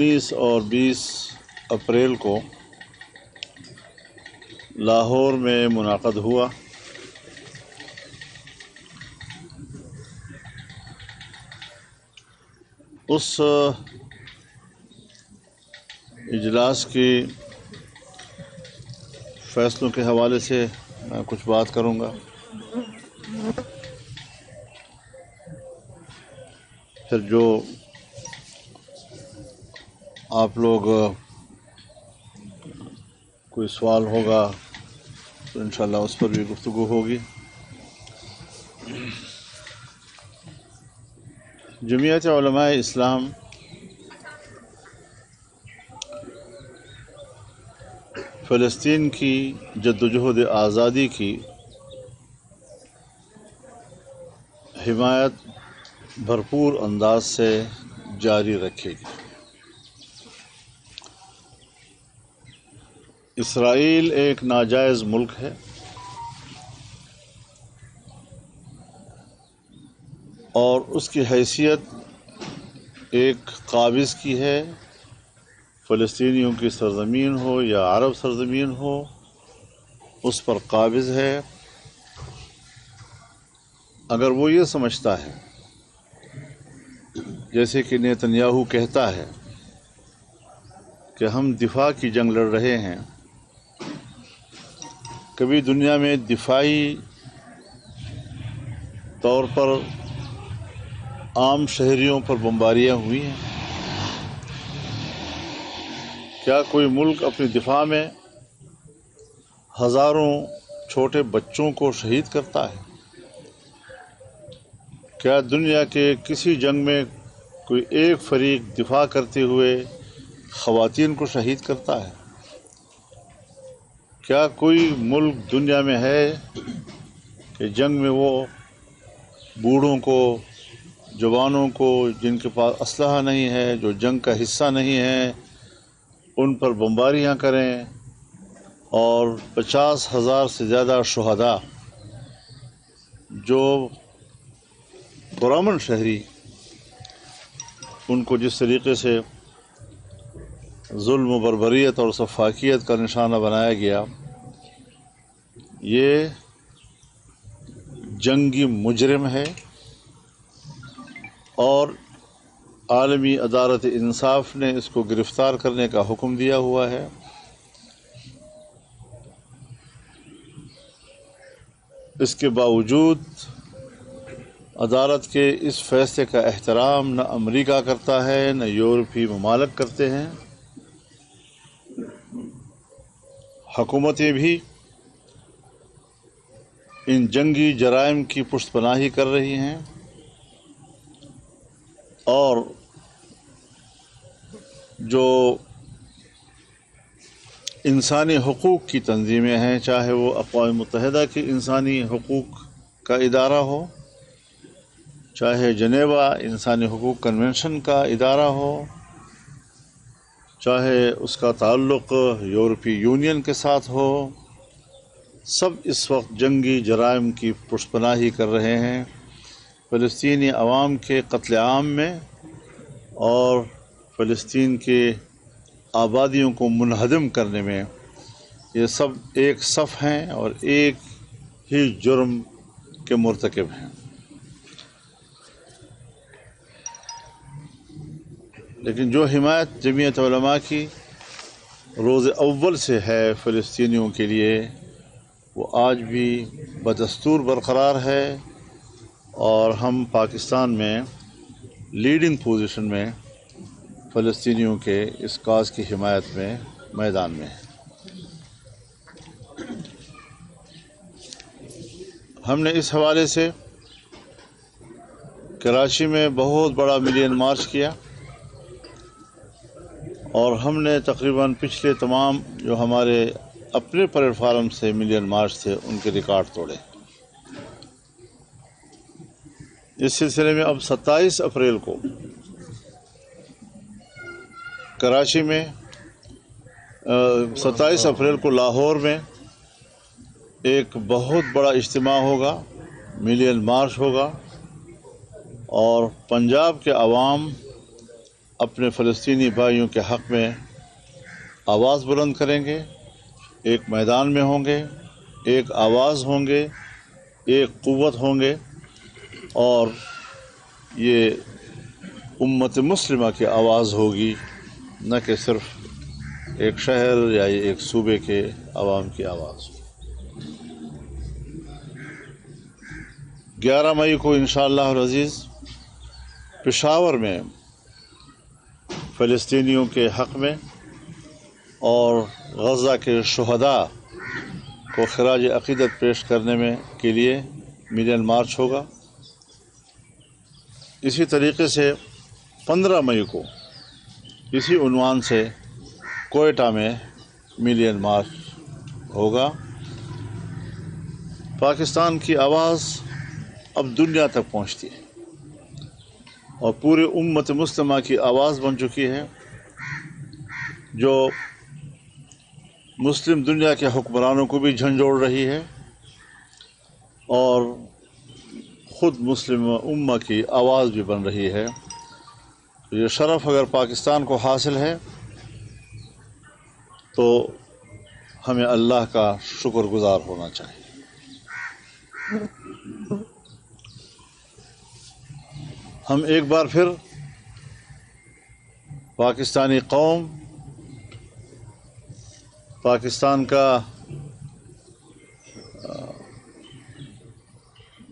19 اور 20 اپریل کو لاہور میں منعقد ہوا۔ اس اجلاس کی فیصلوں کے حوالے سے میں کچھ بات کروں گا، پھر جو آپ لوگ کوئی سوال ہوگا تو انشاءاللہ اس پر بھی گفتگو ہوگی۔ جمعیت علماء اسلام فلسطین کی جدوجہد آزادی کی حمایت بھرپور انداز سے جاری رکھے گی۔ اسرائیل ایک ناجائز ملک ہے اور اس کی حیثیت ایک قابض کی ہے، فلسطینیوں کی سرزمین ہو یا عرب سرزمین ہو، اس پر قابض ہے۔ اگر وہ یہ سمجھتا ہے، جیسے کہ نیتنیاہو کہتا ہے کہ ہم دفاع کی جنگ لڑ رہے ہیں، کبھی دنیا میں دفاعی طور پر عام شہریوں پر بمباریاں ہوئی ہیں؟ کیا کوئی ملک اپنی دفاع میں ہزاروں چھوٹے بچوں کو شہید کرتا ہے؟ کیا دنیا کے کسی جنگ میں کوئی ایک فریق دفاع کرتے ہوئے خواتین کو شہید کرتا ہے؟ کیا کوئی ملک دنیا میں ہے کہ جنگ میں وہ بوڑھوں کو، جوانوں کو، جن کے پاس اسلحہ نہیں ہے، جو جنگ کا حصہ نہیں ہے، ان پر بمباریاں کریں اور 50,000 سے زیادہ شہداء جو پرامن شہری، ان کو جس طریقے سے ظلم و بربریت اور سفاکیت کا نشانہ بنایا گیا، یہ جنگی مجرم ہے اور عالمی عدالت انصاف نے اس کو گرفتار کرنے کا حکم دیا ہوا ہے۔ اس کے باوجود عدالت کے اس فیصلے کا احترام نہ امریکہ کرتا ہے، نہ یورپی ممالک کرتے ہیں۔ حکومتیں بھی ان جنگی جرائم کی پشت پناہی کر رہی ہیں اور جو انسانی حقوق کی تنظیمیں ہیں، چاہے وہ اقوام متحدہ کی انسانی حقوق کا ادارہ ہو، چاہے جنیوا انسانی حقوق کنونشن کا ادارہ ہو، چاہے اس کا تعلق یورپی یونین کے ساتھ ہو، سب اس وقت جنگی جرائم کی پشت پناہی کر رہے ہیں۔ فلسطینی عوام کے قتل عام میں اور فلسطین کے آبادیوں کو منہدم کرنے میں یہ سب ایک صف ہیں اور ایک ہی جرم کے مرتکب ہیں۔ لیکن جو حمایت جمعیت علماء کی روز اول سے ہے فلسطینیوں کے لیے، وہ آج بھی بدستور برقرار ہے اور ہم پاکستان میں لیڈنگ پوزیشن میں فلسطینیوں کے اس کاز کی حمایت میں میدان میں ہیں۔ ہم نے اس حوالے سے کراچی میں بہت بڑا ملین مارچ کیا اور ہم نے تقریباً پچھلے تمام جو ہمارے اپنے پلیٹ فارم سے ملین مارچ تھے ان کے ریکارڈ توڑے۔ اس سلسلے میں اب 27 اپریل کو کراچی میں، 27 اپریل کو لاہور میں ایک بہت بڑا اجتماع ہوگا، ملین مارچ ہوگا اور پنجاب کے عوام اپنے فلسطینی بھائیوں کے حق میں آواز بلند کریں گے، ایک میدان میں ہوں گے، ایک آواز ہوں گے، ایک قوت ہوں گے، اور یہ امت مسلمہ کی آواز ہوگی، نہ کہ صرف ایک شہر یا ایک صوبے کے عوام کی آواز. 11 مئی کو انشاءاللہ العزیز پشاور میں فلسطینیوں کے حق میں اور غزہ کے شہداء کو خراج عقیدت پیش کرنے میں کے لیے ملین مارچ ہوگا. اسی طریقے سے 15 مئی کو اسی عنوان سے کوئٹہ میں ملین مارچ ہوگا. پاکستان کی آواز اب دنیا تک پہنچتی ہے اور پوری امت مسلمہ کی آواز بن چکی ہے، جو مسلم دنیا کے حکمرانوں کو بھی جھنجھوڑ رہی ہے اور خود مسلم امہ کی آواز بھی بن رہی ہے. یہ شرف اگر پاکستان کو حاصل ہے تو ہمیں اللہ کا شکر گزار ہونا چاہیے. ہم ایک بار پھر پاکستانی قوم، پاکستان کا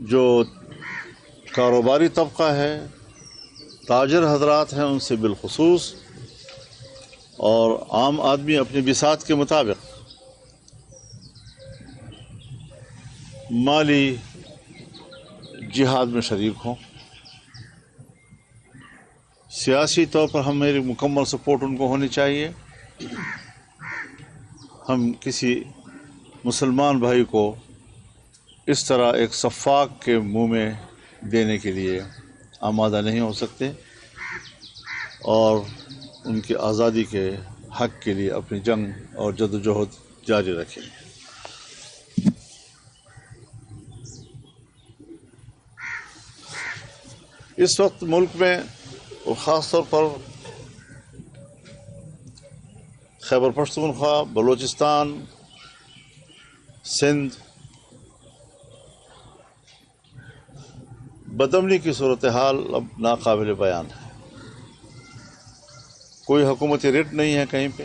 جو کاروباری طبقہ ہے، تاجر حضرات ہیں ان سے بالخصوص، اور عام آدمی اپنی بساط کے مطابق مالی جہاد میں شریک ہوں. سیاسی طور پر ہماری مکمل سپورٹ ان کو ہونی چاہیے. ہم کسی مسلمان بھائی کو اس طرح ایک سفاک کے منہ میں دینے کے لیے آمادہ نہیں ہو سکتے، اور ان کی آزادی کے حق کے لیے اپنی جنگ اور جدوجہد جاری رکھیں. اس وقت ملک میں اور خاص طور پر خیبر پختونخوا، بلوچستان، سندھ بدامنی کی صورتحال اب ناقابل بیان ہے. کوئی حکومتی ریٹ نہیں ہے کہیں پہ.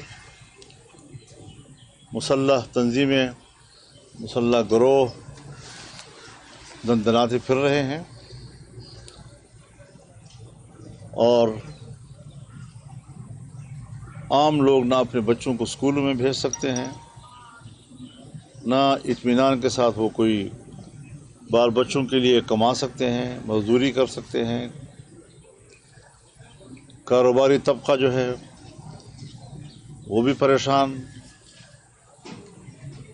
مسلح تنظیمیں، مسلح گروہ دندناتے پھر رہے ہیں، اور عام لوگ نہ اپنے بچوں کو اسکولوں میں بھیج سکتے ہیں، نہ اطمینان کے ساتھ وہ کوئی بال بچوں کے لیے کما سکتے ہیں، مزدوری کر سکتے ہیں. کاروباری طبقہ جو ہے وہ بھی پریشان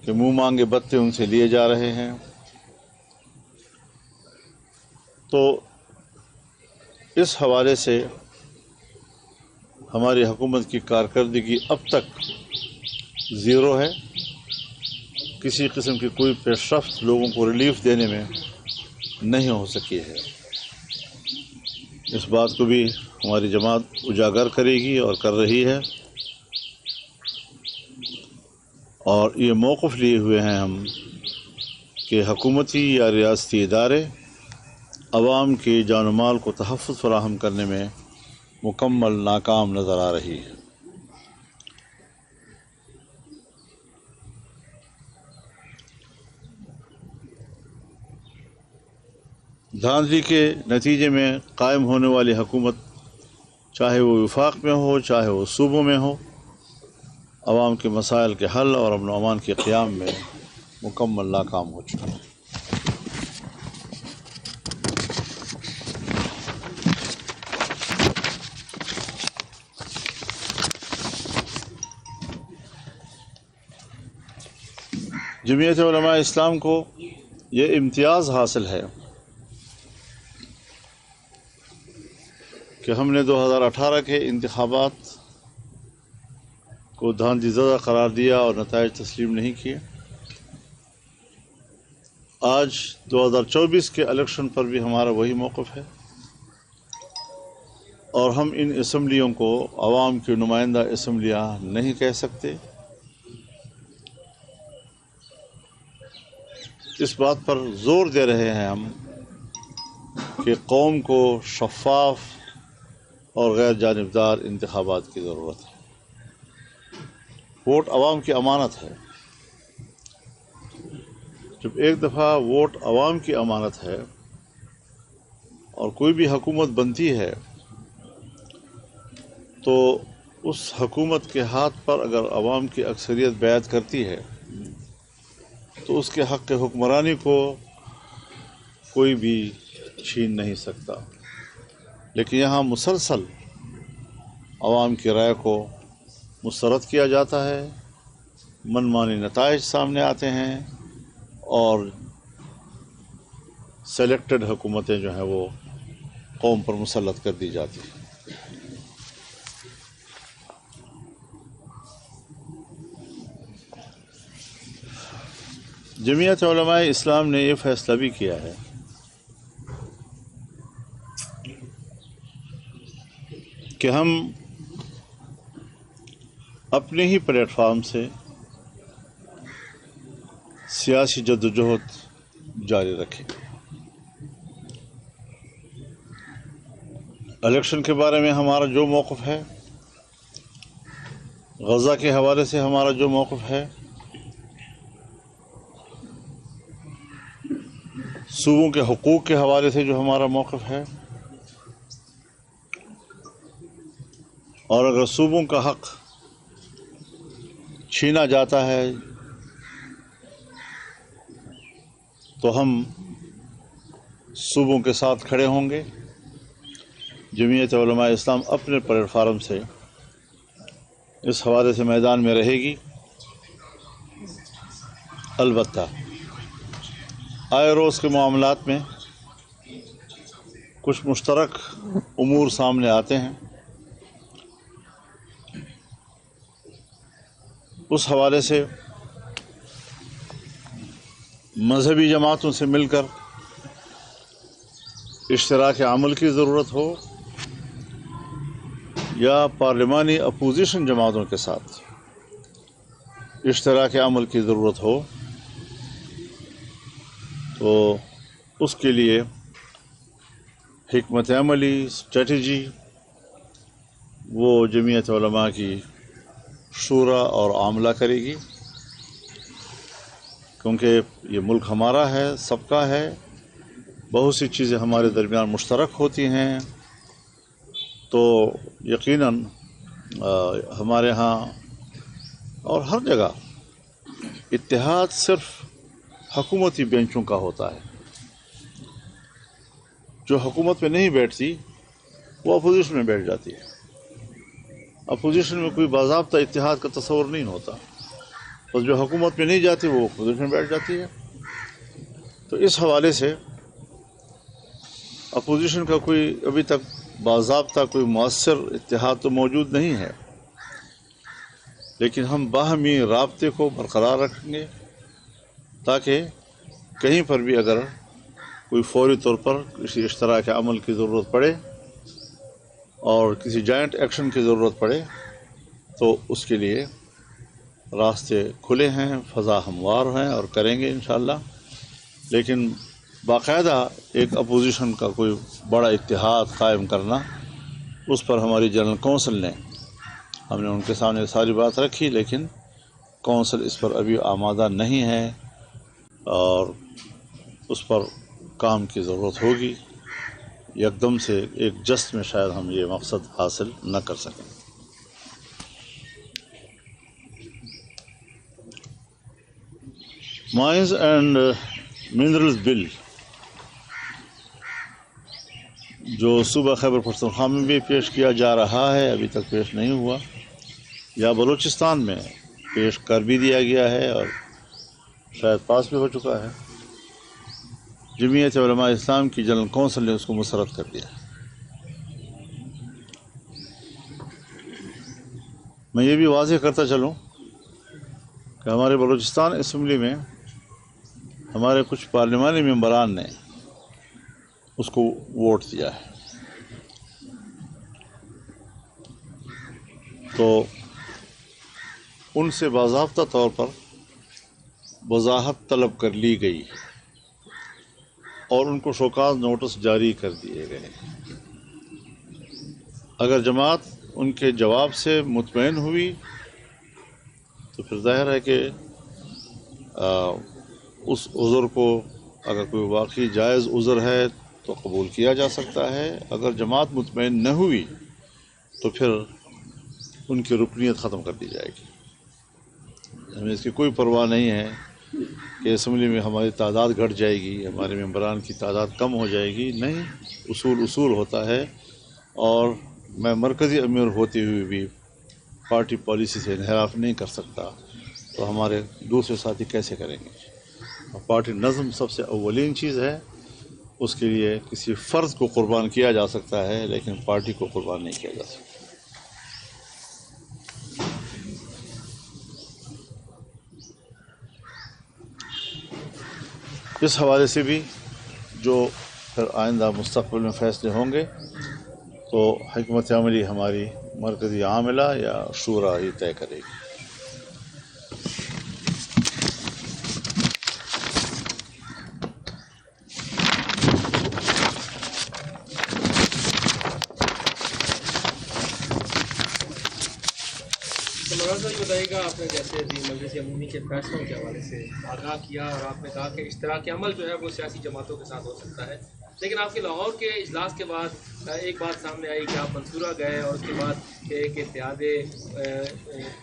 کہ منہ مانگے بتے ان سے لیے جا رہے ہیں. تو اس حوالے سے ہماری حکومت کی کارکردگی اب تک زیرو ہے. کسی قسم کی کوئی پیش رفت لوگوں کو ریلیف دینے میں نہیں ہو سکی ہے. اس بات کو بھی ہماری جماعت اجاگر کرے گی اور کر رہی ہے، اور یہ موقف لیے ہوئے ہیں ہم کہ حکومتی یا ریاستی ادارے عوام کی جان و مال کو تحفظ فراہم کرنے میں مکمل ناکام نظر آ رہی ہے. دھاندلی کے نتیجے میں قائم ہونے والی حکومت، چاہے وہ وفاق میں ہو چاہے وہ صوبوں میں ہو، عوام کے مسائل کے حل اور امن و امان کے قیام میں مکمل ناکام ہو چکا ہے. جمعیت علماء اسلام کو یہ امتیاز حاصل ہے کہ ہم نے 2018 کے انتخابات کو دھاندلی زدہ قرار دیا اور نتائج تسلیم نہیں کیے. آج 2024 کے الیکشن پر بھی ہمارا وہی موقف ہے. اور ہم ان اسمبلیوں کو عوام کی نمائندہ اسمبلیاں نہیں کہہ سکتے. اس بات پر زور دے رہے ہیں ہم کہ قوم کو شفاف اور غیر جانبدار انتخابات کی ضرورت ہے. ووٹ عوام کی امانت ہے. جب ایک دفعہ ووٹ عوام کی امانت ہے اور کوئی بھی حکومت بنتی ہے تو اس حکومت کے ہاتھ پر اگر عوام کی اکثریت بیعت کرتی ہے تو اس کے حق حکمرانی کو کوئی بھی چھین نہیں سکتا. لیکن یہاں مسلسل عوام کی رائے کو مسترد کیا جاتا ہے، منمانی نتائج سامنے آتے ہیں اور سلیکٹڈ حکومتیں جو ہیں وہ قوم پر مسلط کر دی جاتی ہیں. جمعیت علماء اسلام نے یہ فیصلہ بھی کیا ہے کہ ہم اپنے ہی پلیٹ فارم سے سیاسی جدوجہد جاری رکھیں. الیکشن کے بارے میں ہمارا جو موقف ہے، غزہ کے حوالے سے ہمارا جو موقف ہے، صوبوں کے حقوق کے حوالے سے جو ہمارا موقف ہے، اور اگر صوبوں کا حق چھینا جاتا ہے تو ہم صوبوں کے ساتھ کھڑے ہوں گے. جمعیت علماء اسلام اپنے پلیٹ فارم سے اس حوالے سے میدان میں رہے گی. البتہ آئے روز کے معاملات میں کچھ مشترک امور سامنے آتے ہیں. اس حوالے سے مذہبی جماعتوں سے مل کر اشتراک عمل کی ضرورت ہو یا پارلیمانی اپوزیشن جماعتوں کے ساتھ اشتراک عمل کی ضرورت ہو، تو اس کے لیے حکمت عملی اسٹریٹجی وہ جمعیت علماء کی شورا اور عاملہ کرے گی. کیونکہ یہ ملک ہمارا ہے، سب کا ہے، بہت سی چیزیں ہمارے درمیان مشترک ہوتی ہیں. تو یقیناً ہمارے ہاں اور ہر جگہ اتحاد صرف حکومتی بینچوں کا ہوتا ہے. جو حکومت میں نہیں بیٹھتی وہ اپوزیشن میں بیٹھ جاتی ہے. اپوزیشن میں کوئی باضابطہ اتحاد کا تصور نہیں ہوتا، بس جو حکومت میں نہیں جاتی وہ اپوزیشن میں بیٹھ جاتی ہے. تو اس حوالے سے اپوزیشن کا کوئی ابھی تک باضابطہ کوئی مؤثر اتحاد تو موجود نہیں ہے. لیکن ہم باہمی رابطے کو برقرار رکھیں گے تاکہ کہیں پر بھی اگر کوئی فوری طور پر کسی اشتراک عمل کی ضرورت پڑے اور کسی جوائنٹ ایکشن کی ضرورت پڑے تو اس کے لیے راستے کھلے ہیں، فضا ہموار ہیں اور کریں گے انشاءاللہ. لیکن باقاعدہ ایک اپوزیشن کا کوئی بڑا اتحاد قائم کرنا، اس پر ہماری جنرل کونسل نے، ہم نے ان کے سامنے ساری بات رکھی، لیکن کونسل اس پر ابھی آمادہ نہیں ہے اور اس پر کام کی ضرورت ہوگی. یکدم سے ایک جست میں شاید ہم یہ مقصد حاصل نہ کر سکیں. مائنز اینڈ منرلز بل جو صوبہ خیبر پختونخوا میں بھی پیش کیا جا رہا ہے، ابھی تک پیش نہیں ہوا، یا بلوچستان میں پیش کر بھی دیا گیا ہے اور شاید پاس بھی ہو چکا ہے، جمعیت علماء اسلام کی جنرل کونسل نے اس کو مسترد کر دیا. میں یہ بھی واضح کرتا چلوں کہ ہمارے بلوچستان اسمبلی میں ہمارے کچھ پارلیمانی ممبران نے اس کو ووٹ دیا ہے. تو ان سے باضابطہ طور پر وضاحت طلب کر لی گئی اور ان کو شوکاز نوٹس جاری کر دیے گئے۔ اگر جماعت ان کے جواب سے مطمئن ہوئی تو پھر ظاہر ہے کہ اس عذر کو، اگر کوئی واقعی جائز عذر ہے تو قبول کیا جا سکتا ہے۔ اگر جماعت مطمئن نہ ہوئی تو پھر ان کی رکنیت ختم کر دی جائے گی۔ ہمیں اس کی کوئی پرواہ نہیں ہے کہ اسمبلی میں ہماری تعداد گھٹ جائے گی، ہمارے ممبران کی تعداد کم ہو جائے گی، نہیں، اصول ہوتا ہے، اور میں مرکزی امیر ہوتے ہوئے بھی پارٹی پالیسی سے انحراف نہیں کر سکتا، تو ہمارے دوسرے ساتھی کیسے کریں گے؟ اور پارٹی نظم سب سے اولین چیز ہے، اس کے لیے کسی فرض کو قربان کیا جا سکتا ہے لیکن پارٹی کو قربان نہیں کیا جا سکتا۔ اس حوالے سے بھی جو پھر آئندہ مستقبل میں فیصلے ہوں گے تو حکمت عملی ہماری مرکزی عاملہ یا شورا ہی طے کرے گی۔ مولانا صاحب بتائیے گا، آپ نے جیسے مجلس عمومی کے فیصلوں کے حوالے سے آگاہ کیا اور آپ نے کہا کہ اشتراک عمل جو ہے وہ سیاسی جماعتوں کے ساتھ ہو سکتا ہے، لیکن آپ کے لاہور کے اجلاس کے بعد ایک بات سامنے آئی کہ آپ منصورہ گئے اور اس کے بعد ایک اتحاد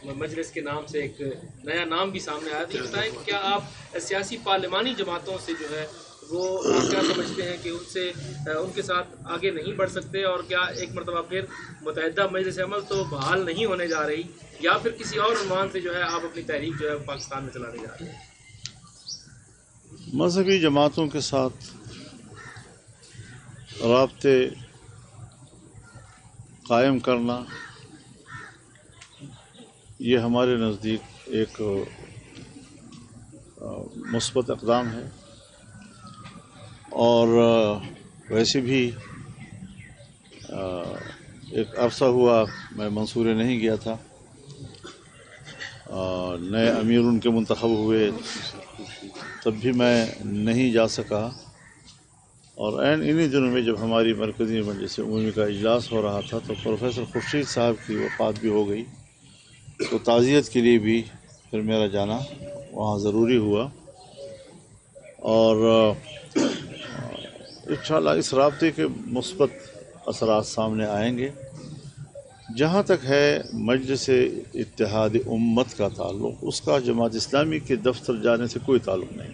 مجلس کے نام سے ایک نیا نام بھی سامنے آیا۔ تو یہ بتائیں کہ کیا آپ سیاسی پارلیمانی جماعتوں سے جو ہے وہ آپ کیا سمجھتے ہیں کہ ان کے ساتھ آگے نہیں بڑھ سکتے، اور کیا ایک مرتبہ پھر متحدہ مجلس عمل تو بحال نہیں ہونے جا رہی، یا پھر کسی اور عنوان سے جو ہے آپ اپنی تحریک جو ہے پاکستان میں چلانے جا رہے ہیں؟ مذہبی جماعتوں کے ساتھ رابطے قائم کرنا یہ ہمارے نزدیک ایک مثبت اقدام ہے، اور ویسے بھی ایک عرصہ ہوا میں منصورے نہیں گیا تھا، نئے امیر ان کے منتخب ہوئے تب بھی میں نہیں جا سکا، اور انہی دنوں میں جب ہماری مرکزی مجلس عمومی کا اجلاس ہو رہا تھا تو پروفیسر خورشید صاحب کی وفات بھی ہو گئی، تو تعزیت کے لیے بھی پھر میرا جانا وہاں ضروری ہوا، اور انشاءاللہ اس رابطے کے مثبت اثرات سامنے آئیں گے۔ جہاں تک ہے مجلس اتحاد امت کا تعلق، اس کا جماعت اسلامی کے دفتر جانے سے کوئی تعلق نہیں۔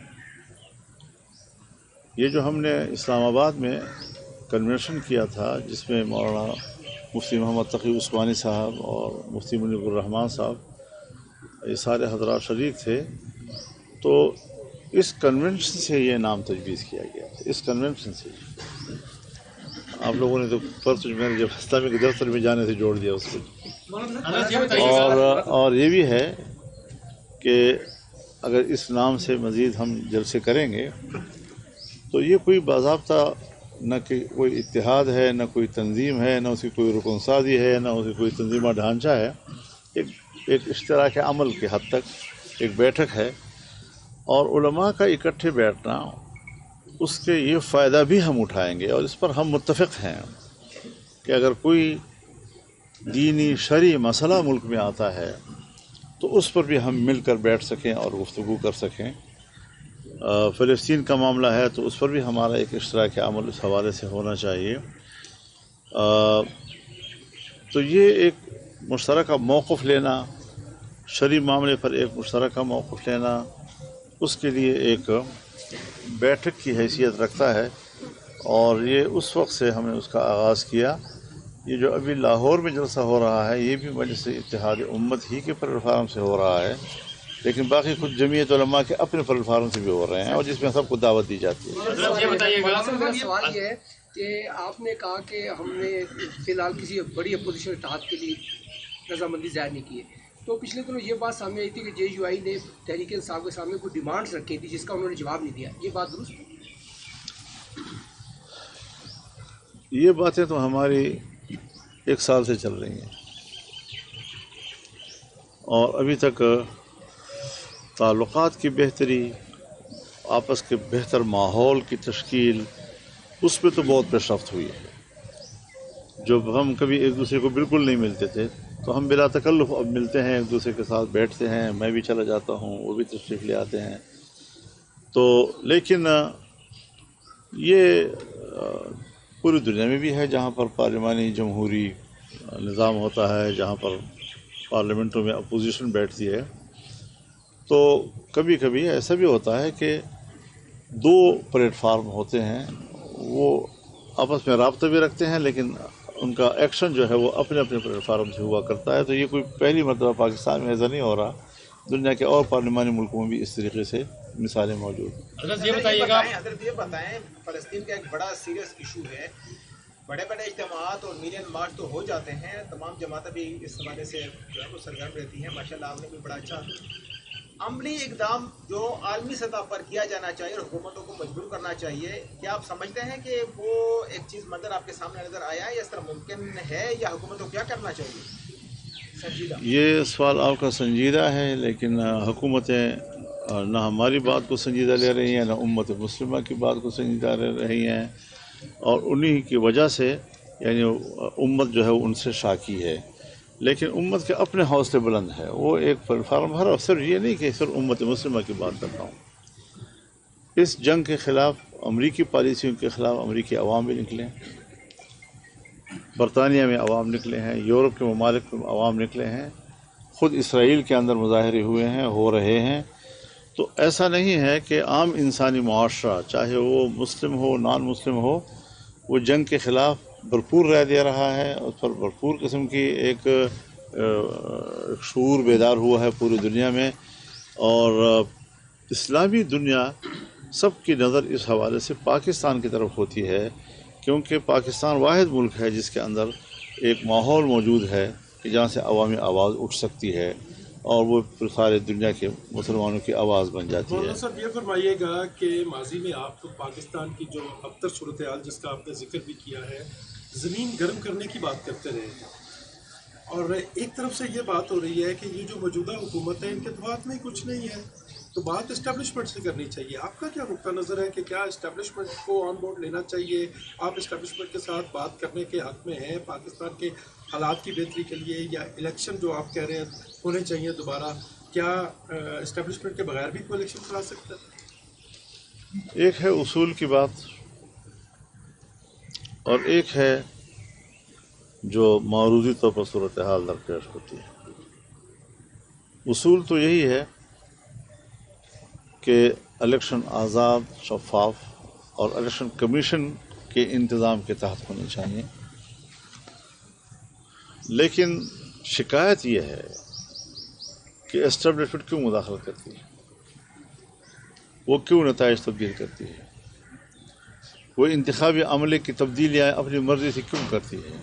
یہ جو ہم نے اسلام آباد میں کنونشن کیا تھا جس میں مولانا مفتی محمد تقی عثمانی صاحب اور مفتی منیب الرحمان صاحب یہ سارے حضرات شریک تھے، تو اس کنونشن سے یہ نام تجویز کیا گیا تھا، اس کنونشن سے۔ آپ لوگوں نے تو پرسوں میں نے جب اسلامی کے دفتر میں جانے سے جوڑ دیا اس کو، اور یہ بھی ہے کہ اگر اس نام سے مزید ہم جلسے کریں گے تو یہ کوئی باضابطہ نہ کہ کوئی اتحاد ہے، نہ کوئی تنظیم ہے، نہ اس کی کوئی رکن سازی ہے، نہ اس کی کوئی تنظیمہ ڈھانچہ ہے، ایک اشتراک عمل کے حد تک ایک بیٹھک ہے، اور علماء کا اکٹھے بیٹھنا اس کے یہ فائدہ بھی ہم اٹھائیں گے، اور اس پر ہم متفق ہیں کہ اگر کوئی دینی شرعی مسئلہ ملک میں آتا ہے تو اس پر بھی ہم مل کر بیٹھ سکیں اور گفتگو کر سکیں۔ فلسطین کا معاملہ ہے تو اس پر بھی ہمارا ایک اشتراک عمل اس حوالے سے ہونا چاہیے۔ تو یہ ایک مشترکہ موقف لینا، شرعی معاملے پر ایک مشترکہ موقف لینا، اس کے لیے ایک بیٹھک کی حیثیت رکھتا ہے، اور یہ اس وقت سے ہم نے اس کا آغاز کیا۔ یہ جو ابھی لاہور میں جلسہ ہو رہا ہے یہ بھی مجلس اتحاد امت ہی کے پلیٹ فارم سے ہو رہا ہے، لیکن باقی کچھ جمعیت علماء کے اپنے پلیٹ فارم سے بھی ہو رہے ہیں، اور جس میں سب کو دعوت دی جاتی ہے۔ سوال یہ ہے کہ آپ نے کہا کہ ہم نے فی الحال کسی بڑی اپوزیشن اتحاد کے لیے رضامندی ظاہر نہیں کی ہے، تو پچھلے دنوں یہ بات سامنے آئی تھی کہ جے یو آئی نے تحریک انصاف کے سامنے کوئی ڈیمانڈز رکھی تھی جس کا انہوں نے جواب نہیں دیا، یہ بات درست ہے؟ یہ باتیں تو ہماری ایک سال سے چل رہی ہیں، اور ابھی تک تعلقات کی بہتری، آپس کے بہتر ماحول کی تشکیل، اس میں تو بہت پیش رفت ہوئی ہے۔ جب ہم کبھی ایک دوسرے کو بالکل نہیں ملتے تھے تو ہم بلا تکلف اب ملتے ہیں، ایک دوسرے کے ساتھ بیٹھتے ہیں، میں بھی چلا جاتا ہوں، وہ بھی تشریف لے آتے ہیں۔ تو لیکن یہ پوری دنیا میں بھی ہے جہاں پر پارلیمانی جمہوری نظام ہوتا ہے، جہاں پر پارلیمنٹوں میں اپوزیشن بیٹھتی ہے، تو کبھی کبھی ایسا بھی ہوتا ہے کہ دو پلیٹ فارم ہوتے ہیں، وہ آپس میں رابطہ بھی رکھتے ہیں لیکن ان کا ایکشن جو ہے وہ اپنے اپنے پلیٹ فارم سے ہوا کرتا ہے۔ تو یہ کوئی پہلی مرتبہ پاکستان میں ایسا نہیں ہو رہا، دنیا کے اور پارلیمانی ملکوں میں بھی اس طریقے سے مثالیں موجود ہیں۔ حضرت یہ بتائیے گا، حضرت یہ بتائیں، فلسطین کا ایک بڑا سیریس ایشو ہے، بڑے بڑے اجتماعات اور میلین مارچ تو ہو جاتے ہیں، تمام جماعتیں بھی اس حوالے سے جو ہے وہ سرگرم رہتی ہیں، ماشاءاللہ آپ نے بھی بڑا اچھا عملی اقدام جو عالمی سطح پر کیا جانا چاہیے اور حکومتوں کو مجبور کرنا چاہیے، کیا آپ سمجھتے ہیں کہ وہ ایک چیز منظر آپ کے سامنے نظر آیا ہے، یا اس طرح ممکن ہے، یا حکومتوں کو کیا کرنا چاہیے؟ سنجیدہ یہ سوال آپ کا سنجیدہ ہے، لیکن حکومتیں نہ ہماری بات کو سنجیدہ لے رہی ہیں، نہ امت مسلمہ کی بات کو سنجیدہ لے رہی ہیں، اور انہی کی وجہ سے یعنی امت جو ہے وہ ان سے شاکی ہے۔ لیکن امت کے اپنے حوصلے بلند ہے، وہ ایک پلیٹ فارم ہر صرف یہ نہیں کہ صرف امت مسلمہ کی بات کرتا ہوں۔ اس جنگ کے خلاف، امریکی پالیسیوں کے خلاف امریکی عوام بھی نکلے ہیں، برطانیہ میں عوام نکلے ہیں، یورپ کے ممالک میں عوام نکلے ہیں، خود اسرائیل کے اندر مظاہرے ہوئے ہیں، ہو رہے ہیں۔ تو ایسا نہیں ہے کہ عام انسانی معاشرہ چاہے وہ مسلم ہو نان مسلم ہو، وہ جنگ کے خلاف بھرپور رائے دے رہا ہے، اس پر بھرپور قسم کی ایک شعور بیدار ہوا ہے پوری دنیا میں، اور اسلامی دنیا سب کی نظر اس حوالے سے پاکستان کی طرف ہوتی ہے، کیونکہ پاکستان واحد ملک ہے جس کے اندر ایک ماحول موجود ہے کہ جہاں سے عوامی آواز اٹھ سکتی ہے اور وہ پھر سارے دنیا کے مسلمانوں کی آواز بن جاتی ہے۔ مولانا صاحب یہ فرمائیے گا کہ ماضی میں آپ پاکستان کی جو ابتر صورتحال جس کا آپ نے ذکر بھی کیا ہے، زمین گرم کرنے کی بات کرتے رہے ہیں، اور ایک طرف سے یہ بات ہو رہی ہے کہ یہ جو موجودہ حکومت ہے ان کے تو ہاتھ میں کچھ نہیں ہے، تو بات اسٹیبلشمنٹ سے کرنی چاہیے۔ آپ کا کیا نقطہ نظر ہے کہ کیا اسٹیبلشمنٹ کو آن بورڈ لینا چاہیے؟ آپ اسٹیبلشمنٹ کے ساتھ بات کرنے کے حق میں ہیں پاکستان کے حالات کی بہتری کے لیے، یا الیکشن جو آپ کہہ رہے ہیں ہونے چاہیے دوبارہ، کیا اسٹیبلشمنٹ کے بغیر بھی کوئی الیکشن کرا سکتا ہے؟ ایک ہے اصول کی بات اور ایک ہے جو معروضی طور پر صورتحال درپیش ہوتی ہے۔ اصول تو یہی ہے کہ الیکشن آزاد، شفاف اور الیکشن کمیشن کے انتظام کے تحت ہونے چاہیے، لیکن شکایت یہ ہے کہ اسٹیبلشمنٹ کیوں مداخلت کرتی ہے، وہ کیوں نتائج تبدیل کرتی ہے، وہ انتخابی عملے کی تبدیلیاں اپنی مرضی سے کیوں کرتی ہے،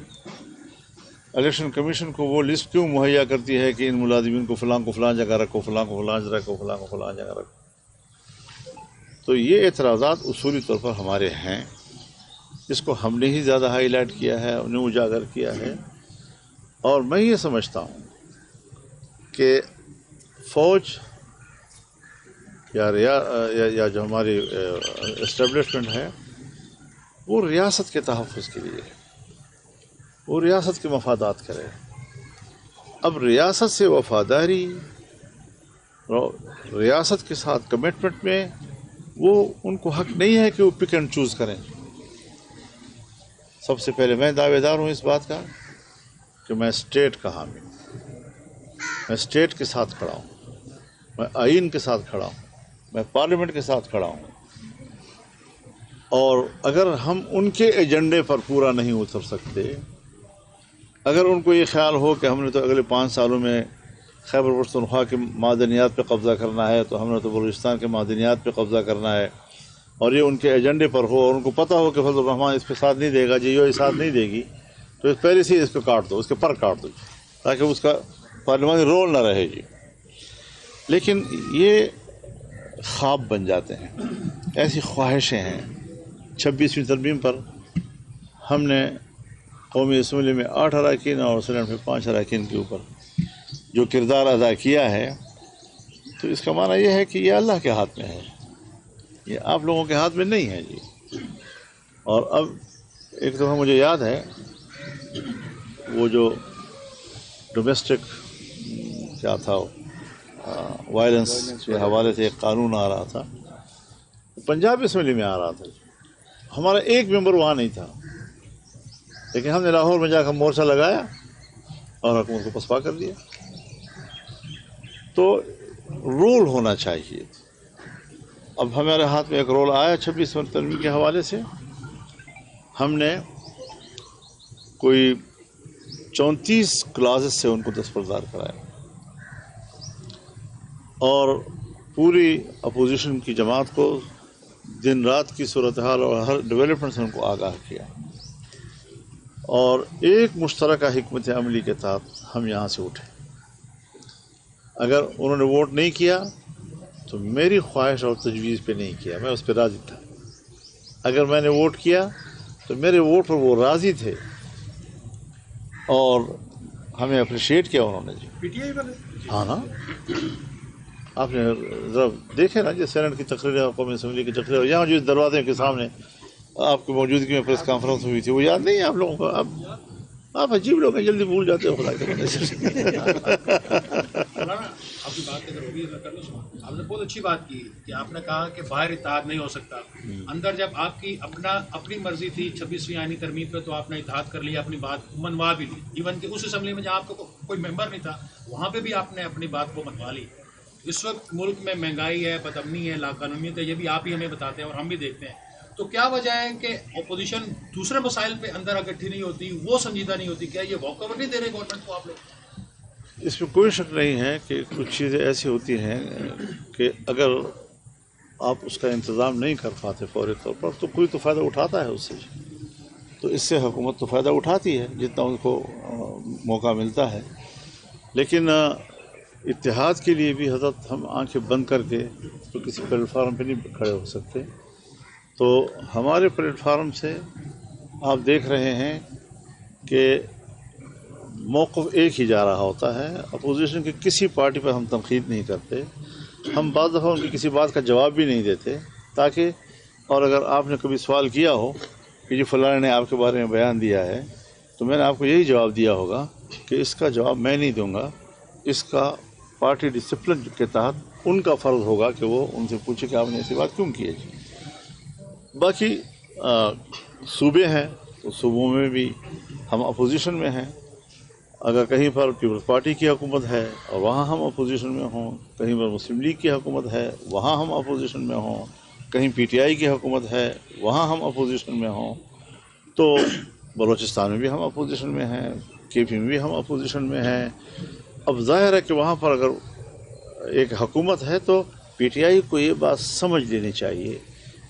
الیکشن کمیشن کو وہ لسٹ کیوں مہیا کرتی ہے کہ ان ملازمین کو فلاں جگہ رکھو، فلاں کو فلاں جگہ رکھو، فلاں کو فلاں جگہ رکھو۔ تو یہ اعتراضات اصولی طور پر ہمارے ہیں، اس کو ہم نے ہی زیادہ ہائی لائٹ کیا ہے، انہیں اجاگر کیا ہے، اور میں یہ سمجھتا ہوں کہ فوج یا جو ہماری اسٹیبلشمنٹ ہے وہ ریاست کے تحفظ کے لیے ہے، وہ ریاست کے مفادات کرے۔ اب ریاست سے وفاداری، ریاست کے ساتھ کمٹمنٹ میں وہ ان کو حق نہیں ہے کہ وہ پک اینڈ چوز کریں۔ سب سے پہلے میں دعوے دار ہوں اس بات کا کہ میں اسٹیٹ کا حامی ہوں، میں اسٹیٹ کے ساتھ کھڑا ہوں، میں آئین کے ساتھ کھڑا ہوں، میں پارلیمنٹ کے ساتھ کھڑا ہوں، اور اگر ہم ان کے ایجنڈے پر پورا نہیں اتر سکتے، اگر ان کو یہ خیال ہو کہ ہم نے تو اگلے 5 سالوں میں خیبر پختونخوا کے معدنیات پہ قبضہ کرنا ہے، تو ہم نے تو بلوچستان کے معدنیات پہ قبضہ کرنا ہے، اور یہ ان کے ایجنڈے پر ہو اور ان کو پتہ ہو کہ فضل الرحمان اس پہ ساتھ نہیں دے گا، یہ ساتھ نہیں دے گی، تو اس پہلے سے اس کو کاٹ دو، اس کے پر کاٹ دو تاکہ اس کا پارلیمانی رول نہ رہے جی۔ لیکن یہ خواب بن جاتے ہیں، ایسی خواہشیں ہیں۔ 26ویں ترمیم پر ہم نے قومی اسمبلی میں 8 اراکین اور سینٹ میں 5 اراکین کے اوپر جو کردار ادا کیا ہے، تو اس کا معنی یہ ہے کہ یہ اللہ کے ہاتھ میں ہے، یہ آپ لوگوں کے ہاتھ میں نہیں ہے جی۔ اور اب ایک دفعہ مجھے یاد ہے وہ جو ڈومیسٹک کیا تھا وائلنس کے حوالے سے ایک قانون آ رہا تھا، پنجاب اسمبلی میں آ رہا تھا، ہمارا ایک ممبر وہاں نہیں تھا، لیکن ہم نے لاہور میں جا کر مورچہ لگایا اور حکومت کو پسپا کر دیا۔ تو رول ہونا چاہیے۔ اب ہمارے ہاتھ میں ایک رول آیا 26 ترمیم کے حوالے سے، ہم نے کوئی 34 کلازز سے ان کو دستبردار کرایا اور پوری اپوزیشن کی جماعت کو دن رات کی صورتحال اور ہر ڈیولپمنٹ سے ان کو آگاہ کیا، اور ایک مشترکہ حکمت عملی کے تحت ہم یہاں سے اٹھے۔ اگر انہوں نے ووٹ نہیں کیا تو میری خواہش اور تجویز پہ نہیں کیا، میں اس پہ راضی تھا۔ اگر میں نے ووٹ کیا تو میرے ووٹ پر وہ راضی تھے اور ہمیں اپریشیٹ کیا انہوں نے جی۔ پی ٹی آئی والے؟ ہاں نا، آپ نے ذرا دیکھے نا جی سینٹ کی تقریر، قومی اسمبلی کی تقریر، یہاں جو دروازے کے سامنے آپ کی موجودگی میں پریس کانفرنس ہوئی تھی، وہ یاد نہیں ہے آپ لوگوں کو؟ آپ عجیب لوگ ہیں، جلدی بھول جاتے ہو خدا کے بندے سے۔ آپ کی بات اگر ہوگی میں کر لوں، آپ نے بہت اچھی بات کی کہ آپ نے کہا کہ باہر اتحاد نہیں ہو سکتا، اندر جب آپ کی اپنی مرضی تھی 26ویں آئینی ترمیم پہ تو آپ نے اتحاد کر لیا، اپنی بات منوا بھی لی، ایون کہ اس اسمبلی میں جہاں آپ کو کوئی ممبر نہیں تھا وہاں پہ بھی آپ نے اپنی بات کو منوا لی۔ اس وقت ملک میں مہنگائی ہے، بد امنی ہے، لاقانونیت ہے، یہ بھی آپ ہی ہمیں بتاتے ہیں اور ہم بھی دیکھتے ہیں، تو کیا وجہ ہے کہ اپوزیشن دوسرے مسائل پہ اندر اکٹھی نہیں ہوتی، وہ سنجیدہ نہیں ہوتی؟ کیا یہ واک اوور نہیں دے رہے گورنمنٹ کو آپ لوگ؟ اس میں کوئی شک نہیں ہے کہ کچھ چیزیں ایسی ہوتی ہیں کہ اگر آپ اس کا انتظام نہیں کر پاتے فوری طور پر تو کوئی تو فائدہ اٹھاتا ہے اس سے، تو اس سے حکومت تو فائدہ اٹھاتی ہے جتنا ان کو موقع ملتا ہے، لیکن اتحاد کے لیے بھی حضرت ہم آنکھیں بند کر کے تو کسی پلیٹ فارم پہ نہیں کھڑے ہو سکتے۔ تو ہمارے پلیٹ فارم سے آپ دیکھ رہے ہیں کہ موقف ایک ہی جا رہا ہوتا ہے، اپوزیشن کی کسی پارٹی پر ہم تنقید نہیں کرتے، ہم بعض دفعہ ان کی کسی بات کا جواب بھی نہیں دیتے تاکہ، اور اگر آپ نے کبھی سوال کیا ہو کہ جی فلاں نے آپ کے بارے میں بیان دیا ہے تو میں نے آپ کو یہی جواب دیا ہوگا کہ اس کا جواب میں نہیں دوں گا، اس کا پارٹی ڈسپلن کے تحت ان کا فرض ہوگا کہ وہ ان سے پوچھے کہ آپ نے ایسی بات کیوں کی ہے جی۔ باقی صوبے ہیں تو صوبوں میں بھی ہم اپوزیشن میں ہیں، اگر کہیں پر پیپلز پارٹی کی حکومت ہے اور وہاں ہم اپوزیشن میں ہوں، کہیں پر مسلم لیگ کی حکومت ہے وہاں ہم اپوزیشن میں ہوں، کہیں پی ٹی آئی کی حکومت ہے وہاں ہم اپوزیشن میں ہوں، تو بلوچستان میں بھی ہم اپوزیشن میں ہیں، کے پی میں بھی ہم اپوزیشن میں ہیں۔ اب ظاہر ہے کہ وہاں پر اگر ایک حکومت ہے تو پی ٹی آئی کو یہ بات سمجھ لینی چاہیے،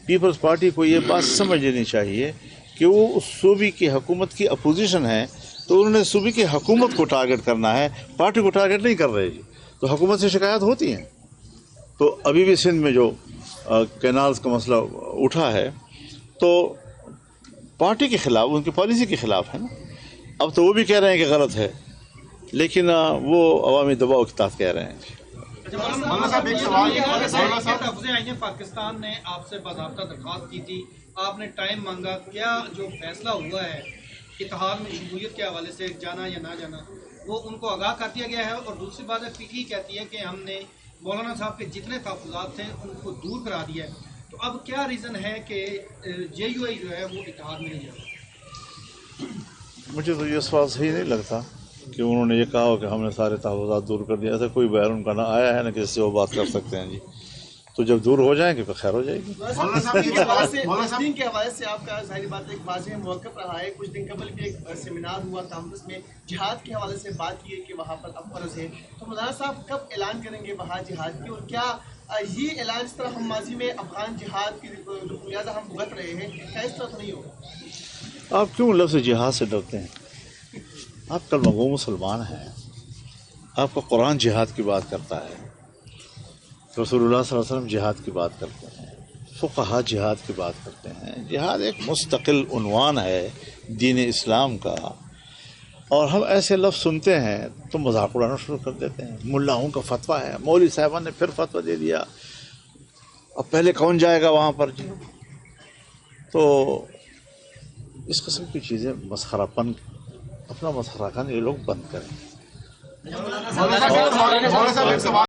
پیپلز پارٹی کو یہ بات سمجھ لینی چاہیے کہ وہ اس صوبے کی حکومت کی اپوزیشن ہے، تو انہوں نے صوبے کی حکومت کو ٹارگٹ کرنا ہے، پارٹی کو ٹارگٹ نہیں کر رہے جی۔ تو حکومت سے شکایات ہوتی ہیں، تو ابھی بھی سندھ میں جو کینالز کا مسئلہ اٹھا ہے تو پارٹی کے خلاف، ان کی پالیسی کے خلاف ہے نا۔ اب تو وہ بھی کہہ رہے ہیں کہ غلط ہے، لیکن وہ عوامی دباؤ کے تحت کہہ رہے ہیں۔ مولانا صاحب ایک سوال، تحفظ آئین پاکستان نے آپ سے باضابطہ درخواست کی تھی، آپ نے ٹائم مانگا، کیا جو فیصلہ ہوا ہے اتحاد میں شمولیت کے حوالے سے جانا یا نہ جانا وہ ان کو آگاہ کر دیا گیا ہے؟ اور دوسری بات ہے، فقی کہتی ہے کہ ہم نے مولانا صاحب کے جتنے تحفظات تھے ان کو دور کرا دیا ہے، تو اب کیا ریزن ہے کہ جے یو آئی جو ہے وہ اتحاد میں نہیں جا رہا؟ مجھے تو یہ سوال صحیح نہیں لگتا کہ انہوں نے یہ کہا ہو کہ ہم نے سارے تحفظات دور کر دیا، ایسا کوئی بیان ان کا نہ آیا ہے نہ کسی سے وہ بات کر سکتے ہیں جی۔ تو جب دور ہو جائیں گے تو خیر ہو جائے گی۔ مولانا صاحب فلسطین کے حوالے سے آپ کا ظاہری بات ایک واضح موقف رہا ہے، کچھ دن قبل بھی ایک سیمینار ہوا کانفرنس میں جہاد کے حوالے سے بات کی ہے کہ وہاں پر اب فرض ہے، تو مولانا صاحب کب اعلان کریں گے وہاں جہاد کی، اور کیا یہ اعلان اس طرح ہم ماضی میں افغان جہاد کی جو بنیادہ ہم بھگت رہے ہیں کیا اس طرح تو نہیں ہوگا؟ آپ کیوں لفظ جہاد سے ڈرتے ہیں؟ آپ کل مغو مسلمان ہیں، آپ کا قرآن جہاد کی بات کرتا ہے، رسول اللہ صلی اللہ علیہ وسلم جہاد کی بات کرتے ہیں، فقہا جہاد کی بات کرتے ہیں۔ جہاد ایک مستقل عنوان ہے دین اسلام کا، اور ہم ایسے لفظ سنتے ہیں تو مذاق اڑانا شروع کر دیتے ہیں. ملاؤں کا فتویٰ ہے، مولوی صاحبان نے پھر فتویٰ دے دیا، اب پہلے کون جائے گا وہاں پر جی. تو اس قسم کی چیزیں مسخرہ پن، اپنا مسخرہ کن یہ لوگ بند کریں.